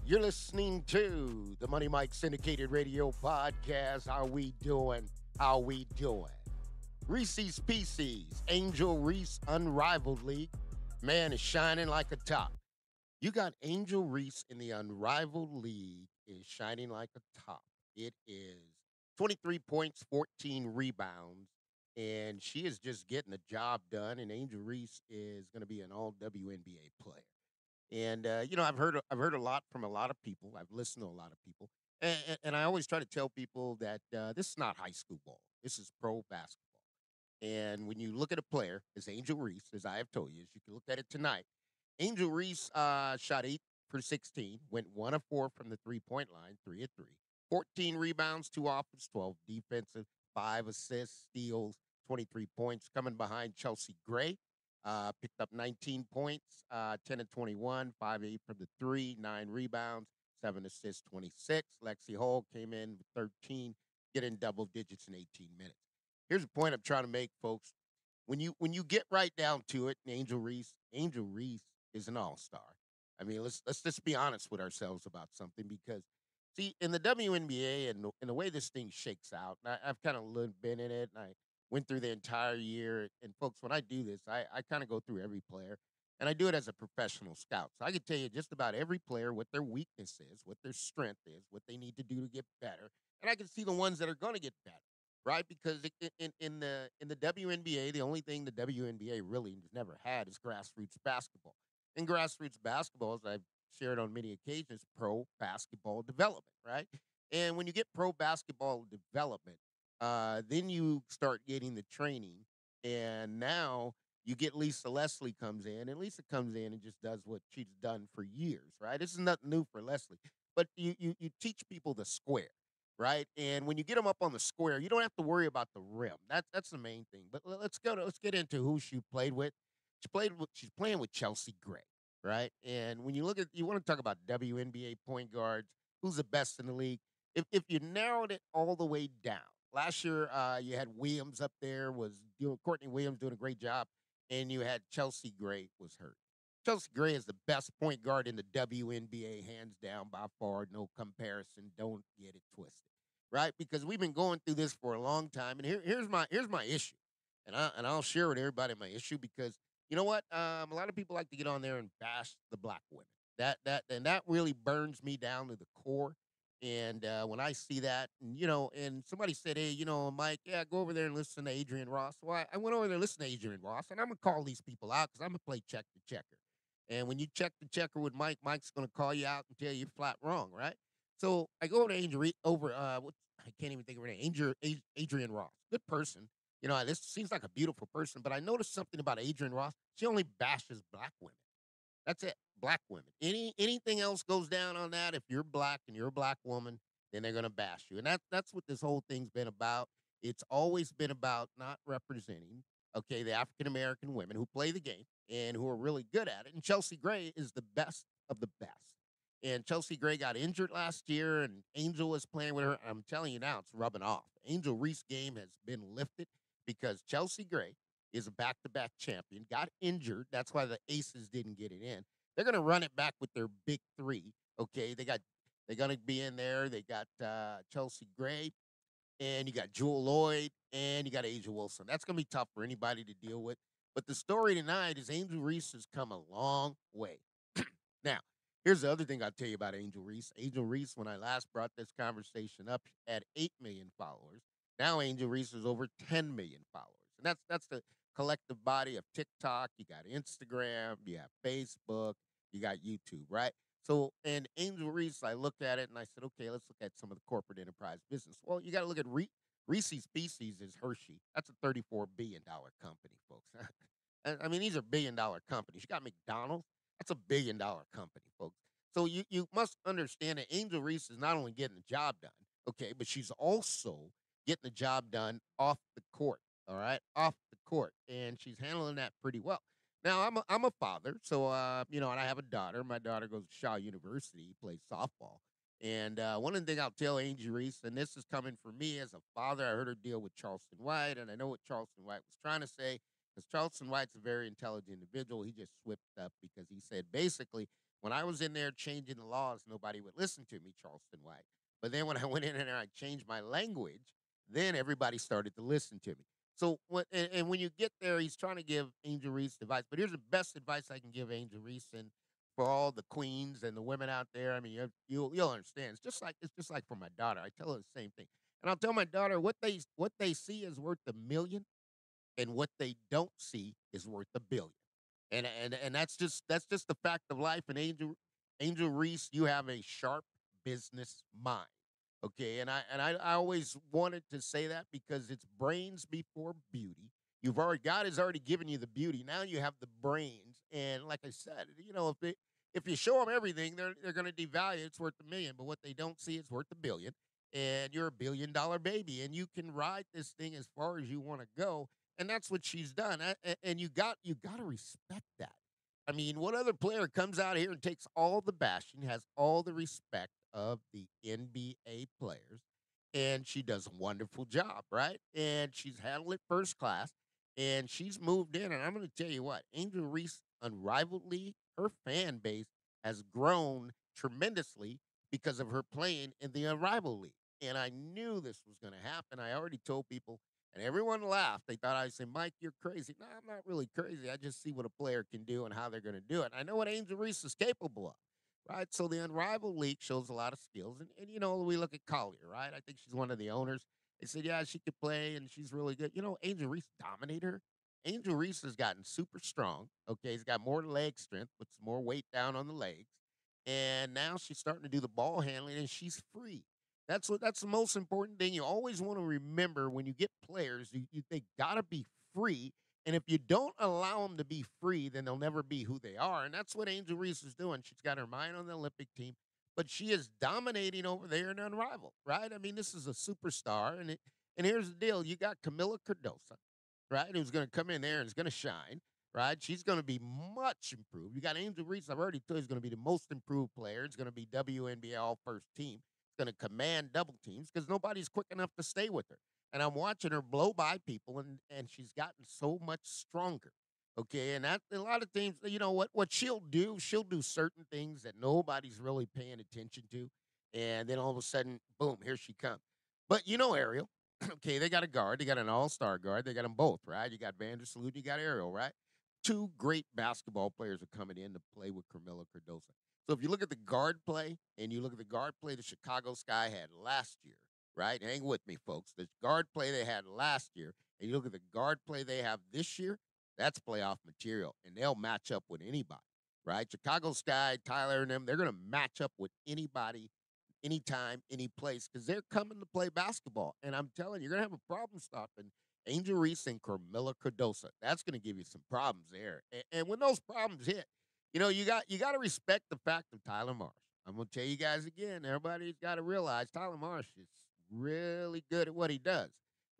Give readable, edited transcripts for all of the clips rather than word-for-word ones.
You're listening to the Money Mike Syndicated Radio Podcast. How we doing? How we doing? Reese's Pieces, Angel Reese Unrivaled League. Man is shining like a top. You got Angel Reese in the Unrivaled League is shining like a top. It is 23 points, 14 rebounds, and she is just getting the job done. And Angel Reese is going to be an all WNBA player. And I've heard a lot from a lot of people. I've listened to a lot of people, and I always try to tell people that this is not high school ball. This is pro basketball. And when you look at a player, as Angel Reese, as I have told you, as you can look at it tonight, Angel Reese shot 8 for 16, went 1 of 4 from the 3-point line, 3 of 3, 14 rebounds, 2 offense, 12 defensive, 5 assists, steals, 23 points, coming behind Chelsea Gray. Picked up 19 points, 10 of 21, 5 of 8 from the 3, 9 rebounds, 7 assists, 26. Lexi Hall came in with 13, getting double digits in 18 minutes. Here's a point I'm trying to make, folks. When you get right down to it, Angel Reese is an all-star. I mean, let's just be honest with ourselves about something because see, in the WNBA and the way this thing shakes out, and I've kind of been in it, and I went through the entire year. And folks, when I do this, I kind of go through every player, and I do it as a professional scout. So I can tell you just about every player what their weakness is, what their strength is, what they need to do to get better, and I can see the ones that are going to get better, right? Because in the WNBA, the only thing the WNBA really has never had is grassroots basketball. And grassroots basketball, as I've shared on many occasions, pro basketball development, right? And when you get pro basketball development, then you start getting the training, and now you get Lisa Leslie comes in, and Lisa comes in and just does what she's done for years, right? This is nothing new for Leslie, but you teach people the square, right? And when you get them up on the square, you don't have to worry about the rim. That's the main thing. But let's get into who she played with. She's playing with Chelsea Gray, right? And when you want to talk about WNBA point guards, who's the best in the league? If you narrowed it all the way down, last year you had Williams up there, was doing Courtney Williams doing a great job, and you had Chelsea Gray was hurt. Chelsea Gray is the best point guard in the WNBA, hands down by far, no comparison. Don't get it twisted, right? Because we've been going through this for a long time, and here's my issue, and I'll share with everybody my issue because you know what? A lot of people like to get on there and bash the black women. That really burns me down to the core. And when I see that, and somebody said, "Hey, Mike, yeah, go over there and listen to Adrian Ross." Well, I went over there and listened to Adrian Ross, and I'm gonna call these people out because I'm gonna play check the checker. And when you check the checker with Mike, Mike's gonna call you out and tell you you're flat wrong, right? So I go to I can't even think of her name. Adrian Ross, good person. This seems like a beautiful person, but I noticed something about Adrian Ross. She only bashes black women. That's it. Black women. Anything else goes down on that. If you're black and you're a black woman, then they're gonna bash you. And that's what this whole thing's been about. It's always been about not representing, okay, the African American women who play the game and who are really good at it. And Chelsea Gray is the best of the best. And Chelsea Gray got injured last year, and Angel is playing with her. I'm telling you now, it's rubbing off. Angel Reese game has been lifted because Chelsea Gray is a back-to-back champion, got injured. That's why the Aces didn't get it in. They're going to run it back with their big three. Okay, they're going to be in there. They got Chelsea Gray, and you got Jewel Lloyd, and you got Angel Wilson. That's going to be tough for anybody to deal with. But the story tonight is Angel Reese has come a long way. Now, here's the other thing I'll tell you about Angel Reese. Angel Reese, when I last brought this conversation up, had 8 million followers. Now Angel Reese is over 10 million followers. And that's the collective body of TikTok. You got Instagram, you have Facebook, you got YouTube, right? So, and Angel Reese, I looked at it and I said, okay, let's look at some of the corporate enterprise business. Well, you got to look at Reese's Species is Hershey. That's a $34 billion company, folks. I mean, these are billion-dollar companies. You got McDonald's. That's a billion-dollar company, folks. So you must understand that Angel Reese is not only getting the job done, okay, but she's also getting the job done off the court, all right, off the court, and she's handling that pretty well. Now I'm a father, so and I have a daughter. My daughter goes to Shaw University, plays softball, and one of the things I'll tell Angel Reese, and this is coming from me as a father, I heard her deal with Charleston White, and I know what Charleston White was trying to say because Charleston White's a very intelligent individual. He just slipped up because he said basically When I was in there changing the laws, nobody would listen to me, Charleston White. But then when I went in and I changed my language, then everybody started to listen to me. So and when you get there, he's trying to give Angel Reese advice. But here's the best advice I can give Angel Reese and for all the queens and the women out there. I mean, you'll understand. It's just like for my daughter. I tell her the same thing, and I'll tell my daughter what they see is worth a million, and what they don't see is worth a billion. And that's just the fact of life. And Angel Reese, you have a sharp business mind. Okay, and I always wanted to say that because it's brains before beauty. God has already given you the beauty. Now you have the brains, and like I said, if you show them everything, they're going to devalue. It's worth a million, but what they don't see, it's worth a billion. And you're a $1 billion baby, and you can ride this thing as far as you want to go, and that's what she's done. And you got to respect that. I mean, what other player comes out here and takes all the bashing, has all the respect of the NBA players, and she does a wonderful job, right? And she's handled it first class, and she's moved in. And I'm going to tell you what, Angel Reese, Unrivaled League, her fan base has grown tremendously because of her playing in the Unrivaled League. And I knew this was going to happen. I already told people, and everyone laughed. They thought I'd say, Mike, you're crazy. No, I'm not really crazy. I just see what a player can do and how they're going to do it. I know what Angel Reese is capable of, right? So the Unrivaled League shows a lot of skills. And we look at Collier, right? I think she's one of the owners. They said, yeah, she could play and she's really good. Angel Reese dominated her. Angel Reese has gotten super strong. Okay, he's got more leg strength, puts more weight down on the legs. And now she's starting to do the ball handling and she's free. That's the most important thing. You always want to remember when you get players, they gotta be free. And if you don't allow them to be free, then they'll never be who they are. And that's what Angel Reese is doing. She's got her mind on the Olympic team, but she is dominating over there in Unrivaled, right? I mean, this is a superstar. And here's the deal: you got Camila Cardosa, right? Who's going to come in there and is going to shine, right? She's going to be much improved. You got Angel Reese. I've already told you, he's going to be the most improved player. It's going to be WNBA All First Team. It's going to command double teams because nobody's quick enough to stay with her. And I'm watching her blow by people, and she's gotten so much stronger. Okay, and that a lot of teams, what she'll do certain things that nobody's really paying attention to, and then all of a sudden, boom, here she comes. But Ariel, okay, they got a guard. They got an all-star guard. They got them both, right? You got Vandersloot, you got Ariel, right? Two great basketball players are coming in to play with Carmela Cardosa. So if you look at the guard play and you look at the guard play the Chicago Sky had last year, right? Hang with me, folks. The guard play they had last year, and you look at the guard play they have this year, that's playoff material, and they'll match up with anybody, right? Chicago Sky, Tyler, and them, they're going to match up with anybody anytime, any place, because they're coming to play basketball. And I'm telling you, you're gonna have a problem stopping Angel Reese and Carmilla Cardosa. That's gonna give you some problems there. And when those problems hit, you got to respect the fact of Tyler Marsh. I'm gonna tell you guys again. Everybody's got to realize Tyler Marsh is really good at what he does,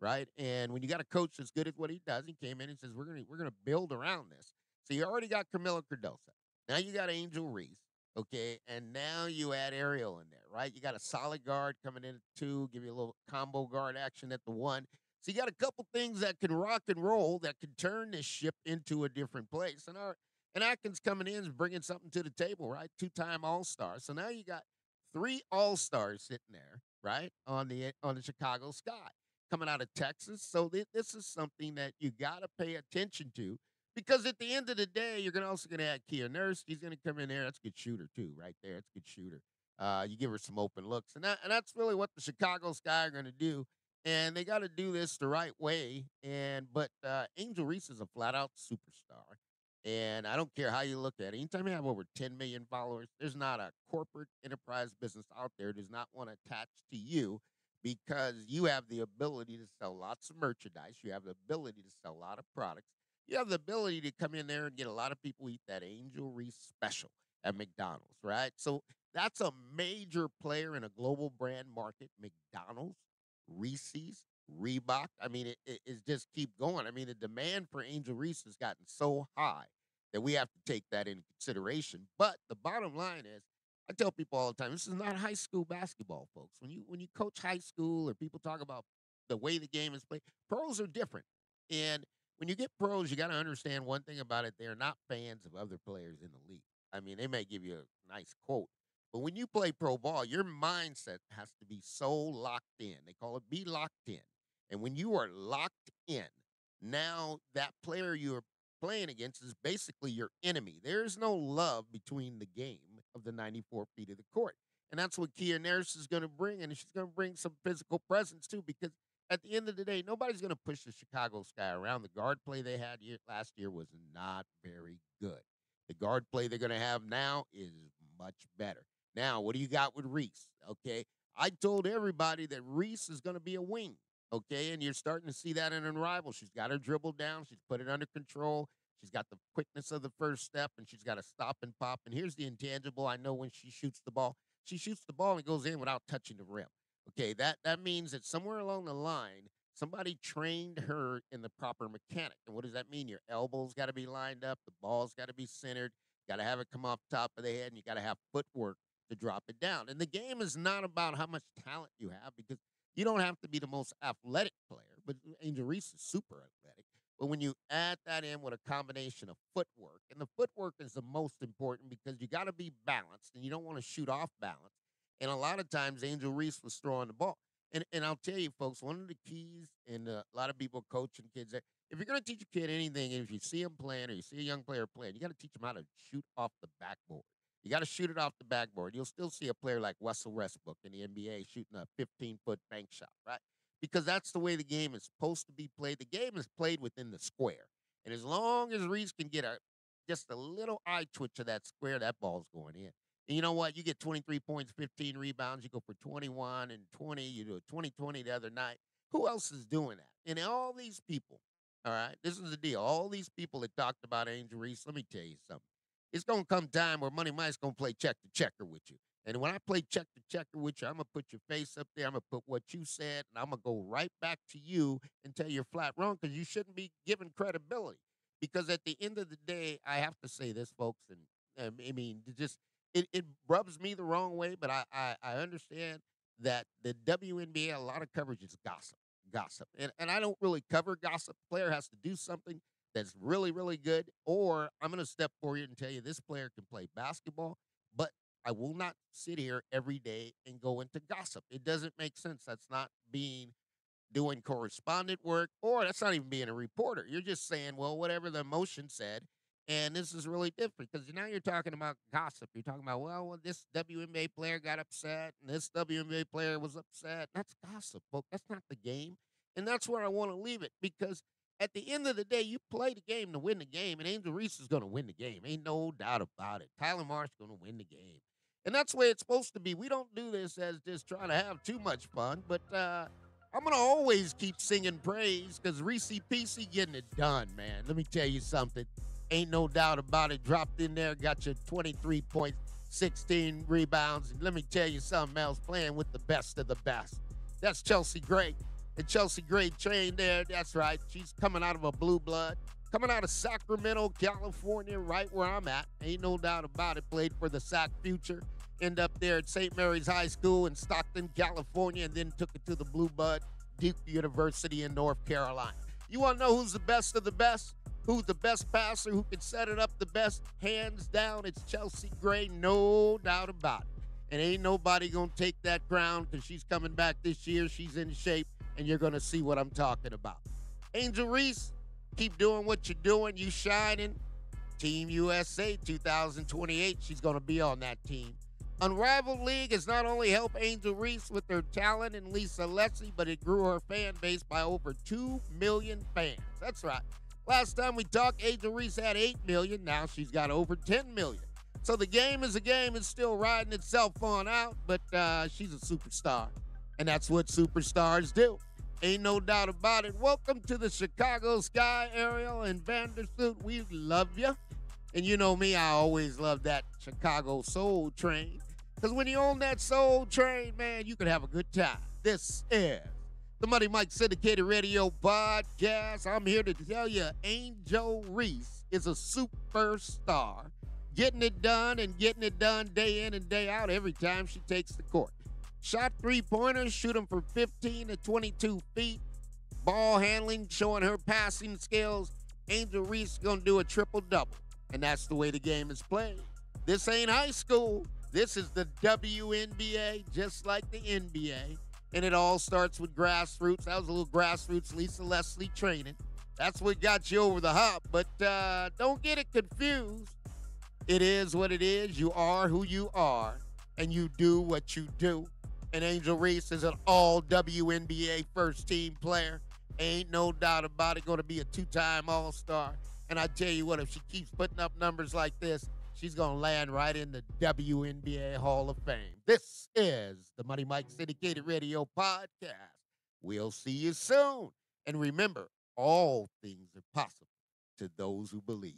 right? And when you got a coach that's good at what he does, he came in and says, "We're gonna build around this." So you already got Carmilla Cardosa. Now you got Angel Reese. Okay, and now you add Ariel in there, right? You got a solid guard coming in at two, give you a little combo guard action at the one. So you got a couple things that can rock and roll that can turn this ship into a different place. And Atkins coming in is bringing something to the table, right? Two-time All-Star. So now you got three All-Stars sitting there, right, on the Chicago Sky coming out of Texas. So this is something that you got to pay attention to because at the end of the day, you're also gonna have Kia Nurse. He's gonna come in there. That's a good shooter too, right there. That's a good shooter. You give her some open looks, and that's really what the Chicago Sky are gonna do. And they got to do this the right way. But Angel Reese is a flat out superstar, and I don't care how you look at it. Anytime you have over 10 million followers, there's not a corporate enterprise business out there does not want to attach to you because you have the ability to sell lots of merchandise. You have the ability to sell a lot of products. You have the ability to come in there and get a lot of people eat that Angel Reese special at McDonald's, right? So that's a major player in a global brand market. McDonald's, Reese's, Reebok. I mean, it's just keep going. I mean, the demand for Angel Reese has gotten so high that we have to take that into consideration. But the bottom line is, I tell people all the time, this is not high school basketball, folks. When you coach high school or people talk about the way the game is played, pros are different. And when you get pros, you got to understand one thing about it: they are not fans of other players in the league. I mean, they may give you a nice quote, but when you play pro ball, your mindset has to be so locked in. They call it be locked in. And when you are locked in, now that player you're playing against is basically your enemy. There's no love between the game of the 94 feet of the court. And that's what Kia Nurse is going to bring. And she's going to bring some physical presence too, because at the end of the day, nobody's going to push the Chicago Sky around. The guard play they had last year was not very good. The guard play they're going to have now is much better. Now, what do you got with Reese? Okay. I told everybody that Reese is going to be a wing. Okay. And you're starting to see that in Unrivaled. She's got her dribble down. She's put it under control. She's got the quickness of the first step, and she's got a stop and pop. And here's the intangible. I know when she shoots the ball, and it goes in without touching the rim. Okay, that means that somewhere along the line, somebody trained her in the proper mechanic. And what does that mean? Your elbows got to be lined up, the ball's got to be centered, got to have it come off top of the head, and you got to have footwork to drop it down. And the game is not about how much talent you have, because you don't have to be the most athletic player, but Angel Reese is super athletic. But when you add that in with a combination of footwork, and the footwork is the most important because you got to be balanced and you don't want to shoot off balance. And a lot of times, Angel Reese was throwing the ball. And I'll tell you, folks, one of the keys, and a lot of people coaching kids, that if you're going to teach a kid anything, and if you see him playing or you see a young player playing, you got to teach him how to shoot off the backboard. You got to shoot it off the backboard. You'll still see a player like Russell Westbrook in the NBA shooting a 15-foot bank shot, right? Because that's the way the game is supposed to be played. The game is played within the square. And as long as Reese can get just a little eye twitch of that square, that ball's going in. And you know what? You get 23 points, 15 rebounds. You go for 21 and 20. You do a 20-20 the other night. Who else is doing that? And all these people, all right, this is the deal. All these people that talked about Angel Reese, let me tell you something. It's going to come time where Money Mike's going to play check the checker with you. And when I play check the checker with you, I'm going to put your face up there. I'm going to put what you said, and I'm going to go right back to you and tell you you're flat wrong, because you shouldn't be given credibility. Because at the end of the day, I have to say this, folks, and I mean, it rubs me the wrong way, but I understand that the WNBA, a lot of coverage is gossip. And I don't really cover gossip. The player has to do something that's really, really good, or I'm going to step for you and tell you this player can play basketball, but I will not sit here every day and go into gossip. It doesn't make sense. That's not doing correspondent work, or that's not even being a reporter. You're just saying, well, whatever the emotion said. And this is really different, because now you're talking about gossip. You're talking about, well, this WNBA player got upset and this WNBA player was upset. That's gossip, folks. That's not the game. And that's where I want to leave it, because at the end of the day, you play the game to win the game, and Angel Reese is going to win the game. Ain't no doubt about it. Tyler Marsh is going to win the game. And that's the way it's supposed to be. We don't do this as just trying to have too much fun, but I'm going to always keep singing praise, because Reese PC getting it done, man. Let me tell you something. Ain't no doubt about it. Dropped in there, got your 23 points, 16 rebounds. And let me tell you something else, playing with the best of the best. That's Chelsea Gray. And Chelsea Gray trained there. That's right. She's coming out of a blue blood. Coming out of Sacramento, California, right where I'm at. Ain't no doubt about it. Played for the Sac Future. End up there at St. Mary's High School in Stockton, California, and then took it to the Blue Blood, Duke University in North Carolina. You want to know who's the best of the best? Who's the best passer? Who can set it up the best? Hands down, it's Chelsea Gray, no doubt about it. And ain't nobody going to take that crown, because she's coming back this year. She's in shape, and you're going to see what I'm talking about. Angel Reese, keep doing what you're doing. You shining. Team USA 2028, she's going to be on that team. Unrivaled League has not only helped Angel Reese with her talent and Lisa Leslie, but it grew her fan base by over 2 million fans. That's right. Last time we talked, Angel Reese had 8 million. Now she's got over 10 million. So the game is a game. It's still riding itself on out, but she's a superstar. And that's what superstars do. Ain't no doubt about it. Welcome to the Chicago Sky, Ariel and Vandersloot. We love you. And you know me, I always love that Chicago Soul Train. Because when you own that Soul Train, man, you can have a good time. This is the Money Mike Syndicated Radio Podcast. I'm here to tell you, Angel Reese is a superstar. Getting it done and getting it done day in and day out every time she takes the court. Shot three-pointers, shoot them from 15 to 22 feet. Ball handling, showing her passing skills. Angel Reese is going to do a triple-double. And that's the way the game is played. This ain't high school. This is the WNBA, just like the NBA. And it all starts with grassroots. That was a little grassroots Lisa Leslie training. That's what got you over the hump. But don't get it confused. It is what it is. You are who you are, and you do what you do. And Angel Reese is an all WNBA first team player. Ain't no doubt about it. Going to be a two-time All-Star. And I tell you what, if she keeps putting up numbers like this, she's going to land right in the WNBA Hall of Fame. This is the Money Mike Syndicated Radio Podcast. We'll see you soon. And remember, all things are possible to those who believe.